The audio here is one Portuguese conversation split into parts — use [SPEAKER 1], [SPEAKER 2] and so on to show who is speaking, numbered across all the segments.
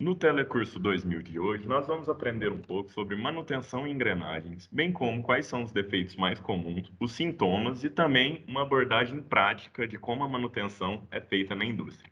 [SPEAKER 1] No Telecurso 2000 de hoje, nós vamos aprender um pouco sobre manutenção em engrenagens, bem como quais são os defeitos mais comuns, os sintomas e também uma abordagem prática de como a manutenção é feita na indústria.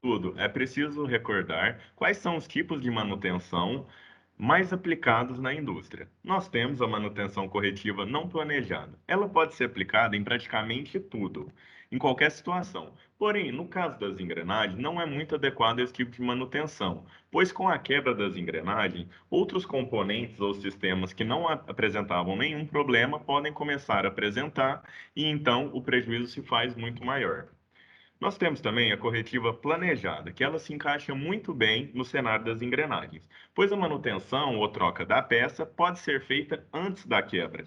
[SPEAKER 1] Tudo, é preciso recordar quais são os tipos de manutenção mais aplicados na indústria. Nós temos a manutenção corretiva não planejada. Ela pode ser aplicada em praticamente tudo, em qualquer situação. Porém, no caso das engrenagens, não é muito adequado esse tipo de manutenção, pois com a quebra das engrenagens, outros componentes ou sistemas que não apresentavam nenhum problema podem começar a apresentar e então o prejuízo se faz muito maior. Nós temos também a corretiva planejada, que ela se encaixa muito bem no cenário das engrenagens, pois a manutenção ou troca da peça pode ser feita antes da quebra.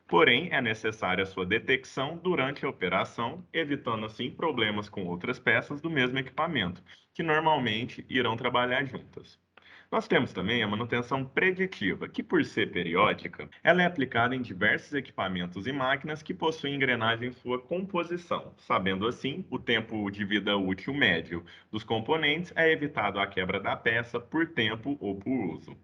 [SPEAKER 1] Porém, é necessária a sua detecção durante a operação, evitando assim problemas com outras peças do mesmo equipamento, que normalmente irão trabalhar juntas. Nós temos também a manutenção preditiva, que por ser periódica, ela é aplicada em diversos equipamentos e máquinas que possuem engrenagem em sua composição. Sabendo assim, o tempo de vida útil médio dos componentes é evitado a quebra da peça por tempo ou por uso.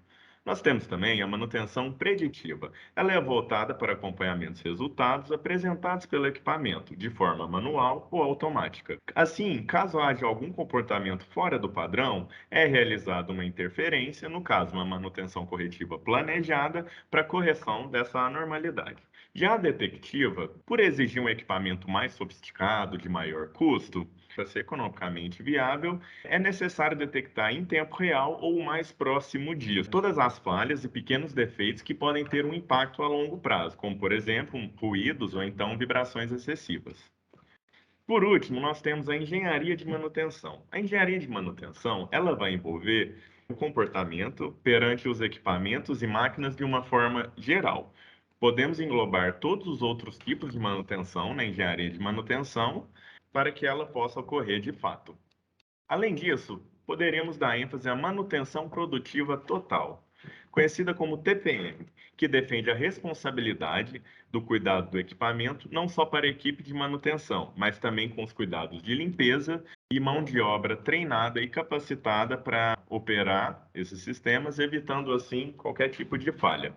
[SPEAKER 1] Nós temos também a manutenção preditiva. Ela é voltada para acompanhamentos resultados apresentados pelo equipamento, de forma manual ou automática. Assim, caso haja algum comportamento fora do padrão, é realizada uma interferência, no caso, uma manutenção corretiva planejada, para correção dessa anormalidade. Já a detectiva, por exigir um equipamento mais sofisticado, de maior custo, para ser economicamente viável, é necessário detectar em tempo real ou o mais próximo disso todas as falhas e pequenos defeitos que podem ter um impacto a longo prazo, como, por exemplo, ruídos ou então vibrações excessivas. Por último, nós temos a engenharia de manutenção. A engenharia de manutenção, ela vai envolver o comportamento perante os equipamentos e máquinas de uma forma geral. Podemos englobar todos os outros tipos de manutenção na engenharia de manutenção para que ela possa ocorrer de fato. Além disso, poderíamos dar ênfase à manutenção produtiva total, conhecida como TPM, que defende a responsabilidade do cuidado do equipamento não só para a equipe de manutenção, mas também com os cuidados de limpeza e mão de obra treinada e capacitada para operar esses sistemas, evitando assim qualquer tipo de falha.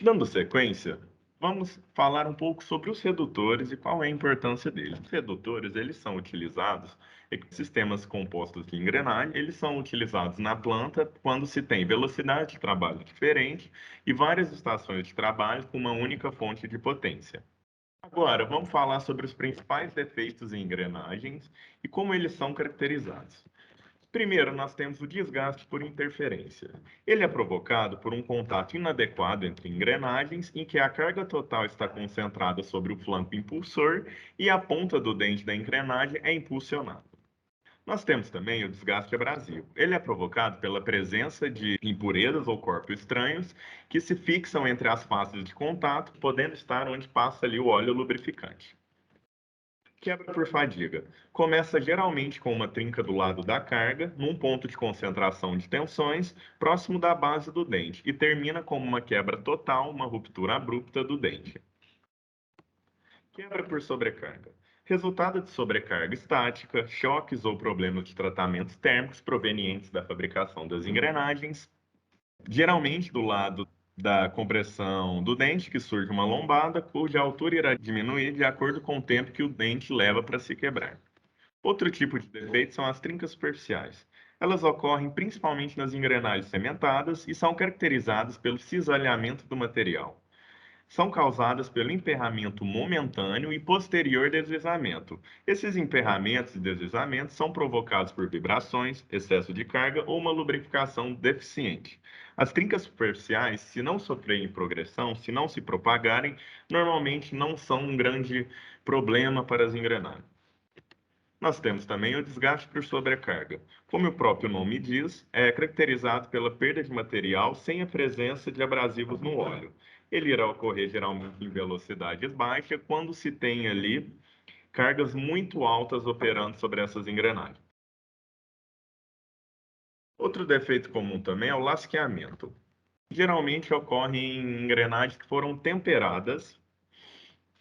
[SPEAKER 1] Dando sequência, vamos falar um pouco sobre os redutores e qual é a importância deles. Os redutores, eles são utilizados em sistemas compostos de engrenagem, eles são utilizados na planta quando se tem velocidade de trabalho diferente e várias estações de trabalho com uma única fonte de potência. Agora, vamos falar sobre os principais defeitos em engrenagens e como eles são caracterizados. Primeiro, nós temos o desgaste por interferência. Ele é provocado por um contato inadequado entre engrenagens, em que a carga total está concentrada sobre o flanco impulsor e a ponta do dente da engrenagem é impulsionada. Nós temos também o desgaste abrasivo. Ele é provocado pela presença de impurezas ou corpos estranhos que se fixam entre as faces de contato, podendo estar onde passa ali o óleo lubrificante. Quebra por fadiga. Começa geralmente com uma trinca do lado da carga, num ponto de concentração de tensões, próximo da base do dente, e termina como uma quebra total, uma ruptura abrupta do dente. Quebra por sobrecarga. Resultado de sobrecarga estática, choques ou problemas de tratamentos térmicos provenientes da fabricação das engrenagens, geralmente do lado da compressão do dente, que surge uma lombada, cuja altura irá diminuir de acordo com o tempo que o dente leva para se quebrar. Outro tipo de defeito são as trincas superficiais. Elas ocorrem principalmente nas engrenagens cementadas e são caracterizadas pelo cisalhamento do material. São causadas pelo emperramento momentâneo e posterior deslizamento. Esses emperramentos e deslizamentos são provocados por vibrações, excesso de carga ou uma lubrificação deficiente. As trincas superficiais, se não sofrerem progressão, se não se propagarem, normalmente não são um grande problema para as engrenagens. Nós temos também o desgaste por sobrecarga. Como o próprio nome diz, é caracterizado pela perda de material sem a presença de abrasivos no óleo. Ele irá ocorrer geralmente em velocidades baixas, quando se tem ali cargas muito altas operando sobre essas engrenagens. Outro defeito comum também é o lasqueamento. Geralmente ocorre em engrenagens que foram temperadas.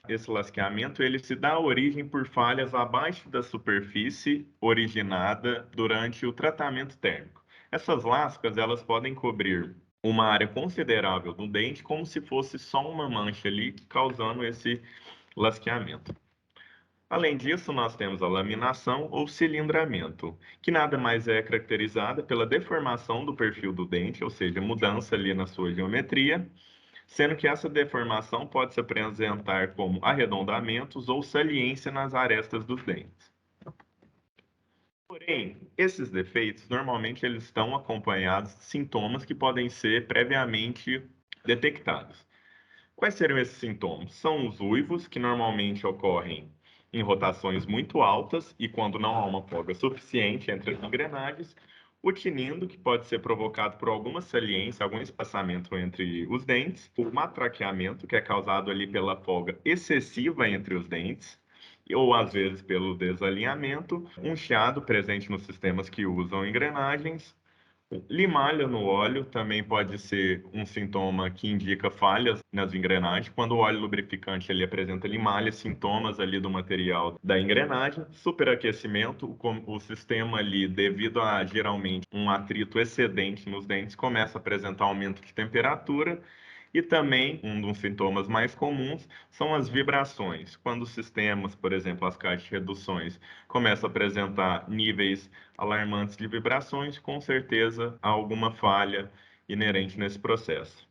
[SPEAKER 1] Esse lasqueamento ele se dá origem por falhas abaixo da superfície originada durante o tratamento térmico. Essas lascas, elas podem cobrir uma área considerável do dente, como se fosse só uma mancha ali, causando esse lasqueamento. Além disso, nós temos a laminação ou cilindramento, que nada mais é caracterizada pela deformação do perfil do dente, ou seja, mudança ali na sua geometria, sendo que essa deformação pode se apresentar como arredondamentos ou saliência nas arestas dos dentes. Porém, esses defeitos normalmente eles estão acompanhados de sintomas que podem ser previamente detectados. Quais seriam esses sintomas? São os uivos, que normalmente ocorrem em rotações muito altas e quando não há uma folga suficiente entre as engrenagens. O tinindo, que pode ser provocado por alguma saliência, algum espaçamento entre os dentes. O matraqueamento, que é causado ali pela folga excessiva entre os dentes, ou às vezes pelo desalinhamento. Um chiado presente nos sistemas que usam engrenagens. Limalha no óleo também pode ser um sintoma que indica falhas nas engrenagens. Quando o óleo lubrificante ele apresenta limalha, sintomas ali do material da engrenagem. Superaquecimento, o sistema ali, devido a geralmente um atrito excedente nos dentes, começa a apresentar aumento de temperatura. E também, um dos sintomas mais comuns são as vibrações. Quando os sistemas, por exemplo, as caixas de reduções, começam a apresentar níveis alarmantes de vibrações, com certeza há alguma falha inerente nesse processo.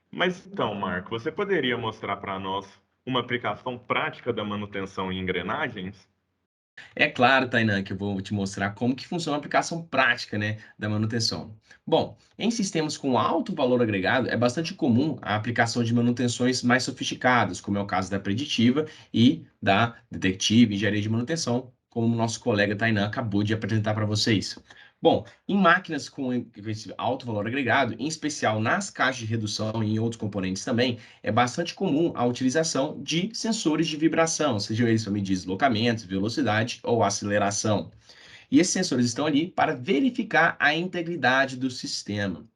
[SPEAKER 1] Mas então, Marco, você poderia mostrar para nós uma aplicação prática da manutenção em engrenagens?
[SPEAKER 2] É claro, Tainan, que eu vou te mostrar como que funciona a aplicação prática, né, da manutenção. Bom, em sistemas com alto valor agregado, é bastante comum a aplicação de manutenções mais sofisticadas, como é o caso da preditiva e da detective engenharia de manutenção, como o nosso colega Tainan acabou de apresentar para vocês. Bom, em máquinas com esse alto valor agregado, em especial nas caixas de redução e em outros componentes também, é bastante comum a utilização de sensores de vibração, sejam eles para medir deslocamento, velocidade ou aceleração. E esses sensores estão ali para verificar a integridade do sistema.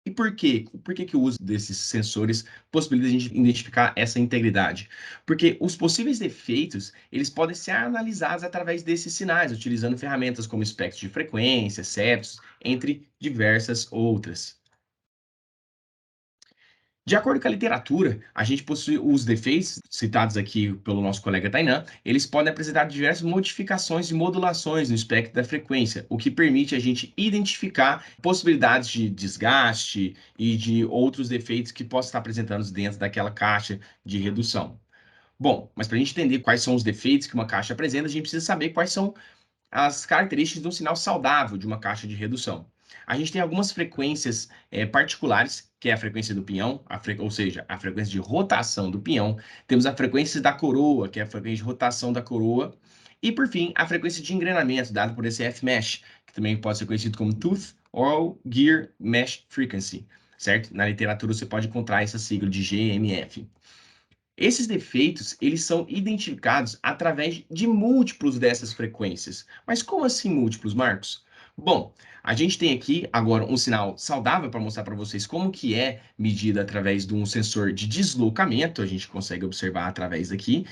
[SPEAKER 2] E por quê? Por que que o uso desses sensores possibilita a gente identificar essa integridade? Porque os possíveis defeitos, eles podem ser analisados através desses sinais, utilizando ferramentas como espectro de frequência, septos, entre diversas outras. De acordo com a literatura, a gente possui os defeitos citados aqui pelo nosso colega Tainan, eles podem apresentar diversas modificações e modulações no espectro da frequência, o que permite a gente identificar possibilidades de desgaste e de outros defeitos que possam estar apresentando dentro daquela caixa de redução. Bom, mas para a gente entender quais são os defeitos que uma caixa apresenta, a gente precisa saber quais são as características de um sinal saudável de uma caixa de redução. A gente tem algumas frequências particulares, que é a frequência do pinhão, ou seja, a frequência de rotação do pinhão. Temos a frequência da coroa, que é a frequência de rotação da coroa. E, por fim, a frequência de engrenamento, dada por esse F-mesh, que também pode ser conhecido como Tooth ou Gear Mesh Frequency, certo? Na literatura você pode encontrar essa sigla de GMF. Esses defeitos, eles são identificados através de múltiplos dessas frequências. Mas como assim múltiplos, Marcos? Bom, a gente tem aqui agora um sinal saudável para mostrar para vocês como que é medido através de um sensor de deslocamento. A gente consegue observar através aqui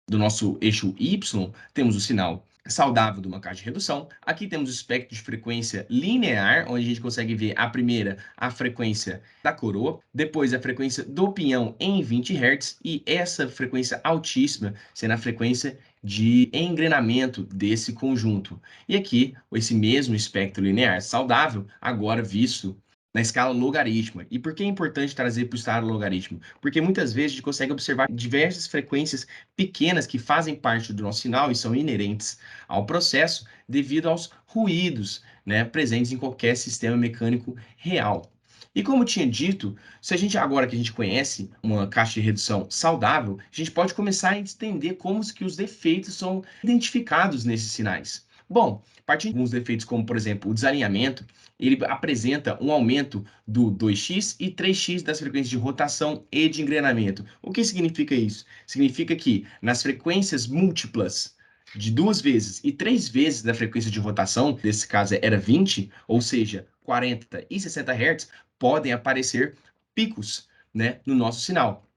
[SPEAKER 2] do nosso eixo Y, temos o sinal saudável de uma caixa de redução. Aqui temos o espectro de frequência linear, onde a gente consegue ver a primeira, a frequência da coroa, depois a frequência do pinhão em 20 Hz e essa frequência altíssima sendo a frequência de engrenamento desse conjunto. E aqui, esse mesmo espectro linear saudável, agora visto na escala logarítmica. E por que é importante trazer para o estado logarítmico? Porque muitas vezes a gente consegue observar diversas frequências pequenas que fazem parte do nosso sinal e são inerentes ao processo devido aos ruídos, né, presentes em qualquer sistema mecânico real. E como eu tinha dito, se a gente agora que a gente conhece uma caixa de redução saudável, a gente pode começar a entender como que os defeitos são identificados nesses sinais. Bom, partindo de alguns defeitos como, por exemplo, o desalinhamento, ele apresenta um aumento do 2x e 3x das frequências de rotação e de engrenamento. O que significa isso? Significa que nas frequências múltiplas de 2 vezes e 3 vezes da frequência de rotação, nesse caso era 20, ou seja, 40 e 60 Hz, podem aparecer picos, né, no nosso sinal,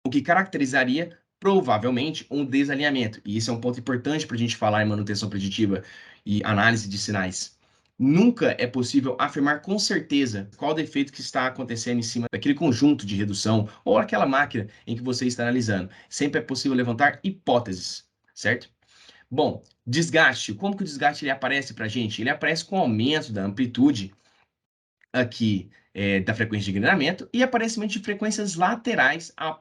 [SPEAKER 2] o que caracterizaria provavelmente um desalinhamento. E isso é um ponto importante para a gente falar em manutenção preditiva e análise de sinais. nunca é possível afirmar com certeza qual defeito que está acontecendo em cima daquele conjunto de redução ou aquela máquina em que você está analisando. Sempre é possível levantar hipóteses, certo? Bom, desgaste. Como que o desgaste ele aparece para a gente? Ele aparece com o aumento da amplitude aqui da frequência de engrenamento e aparecimento de frequências laterais à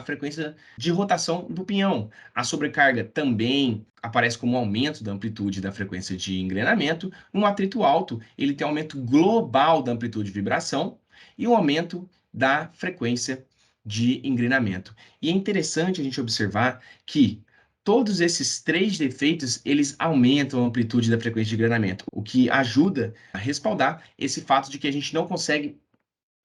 [SPEAKER 2] frequência de rotação do pinhão. A sobrecarga também aparece como aumento da amplitude da frequência de engrenamento. Um atrito alto, ele tem aumento global da amplitude de vibração e um aumento da frequência de engrenamento. E é interessante a gente observar que todos esses três defeitos, eles aumentam a amplitude da frequência de engrenamento, o que ajuda a respaldar esse fato de que a gente não consegue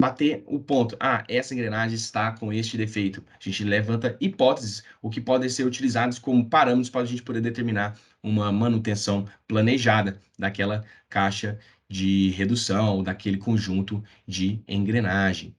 [SPEAKER 2] bater o ponto. Ah, essa engrenagem está com este defeito. A gente levanta hipóteses, o que podem ser utilizados como parâmetros para a gente poder determinar uma manutenção planejada daquela caixa de redução, daquele conjunto de engrenagem.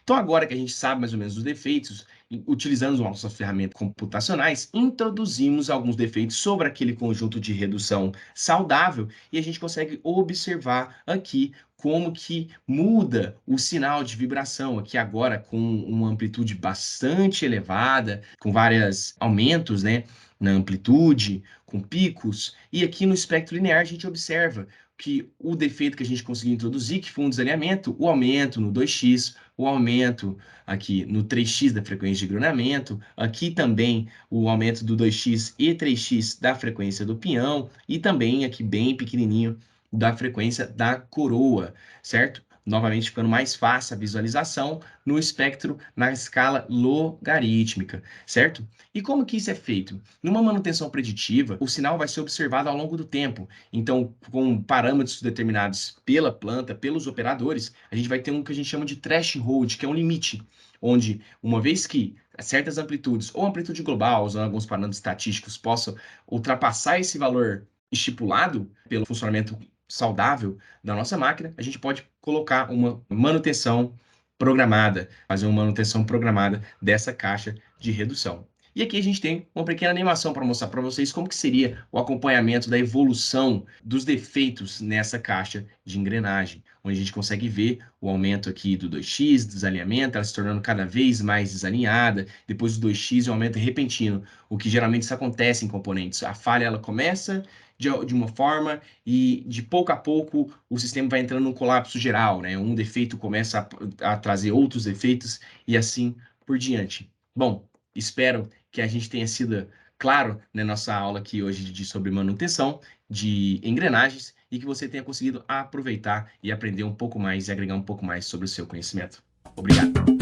[SPEAKER 2] Então, agora que a gente sabe mais ou menos os defeitos, utilizando as nossas ferramentas computacionais, introduzimos alguns defeitos sobre aquele conjunto de redução saudável e a gente consegue observar aqui como que muda o sinal de vibração, aqui agora com uma amplitude bastante elevada, com vários aumentos, né, na amplitude, com picos, e aqui no espectro linear a gente observa que o defeito que a gente conseguiu introduzir, que foi um desalinhamento, o aumento no 2x, o aumento aqui no 3x da frequência de engrenamento, aqui também o aumento do 2x e 3x da frequência do pinhão, e também aqui bem pequenininho da frequência da coroa, certo? Novamente ficando mais fácil a visualização no espectro na escala logarítmica, certo? E como que isso é feito? Numa manutenção preditiva, o sinal vai ser observado ao longo do tempo. Então, com parâmetros determinados pela planta, pelos operadores, a gente vai ter um que a gente chama de threshold, que é um limite, onde, uma vez que certas amplitudes, ou amplitude global, usando alguns parâmetros estatísticos, possam ultrapassar esse valor estipulado pelo funcionamento saudável da nossa máquina, a gente pode colocar uma manutenção programada, fazer uma manutenção programada dessa caixa de redução. E aqui a gente tem uma pequena animação para mostrar para vocês como que seria o acompanhamento da evolução dos defeitos nessa caixa de engrenagem, onde a gente consegue ver o aumento aqui do 2x, desalinhamento, ela se tornando cada vez mais desalinhada, depois do 2x, um aumento repentino, o que geralmente isso acontece em componentes. A falha ela começa de uma forma e de pouco a pouco o sistema vai entrando num colapso geral, né? Um defeito começa a trazer outros defeitos e assim por diante. Bom, espero que a gente tenha sido claro na nossa aula aqui hoje sobre manutenção de engrenagens e que você tenha conseguido aproveitar e aprender um pouco mais e agregar um pouco mais sobre o seu conhecimento. Obrigado.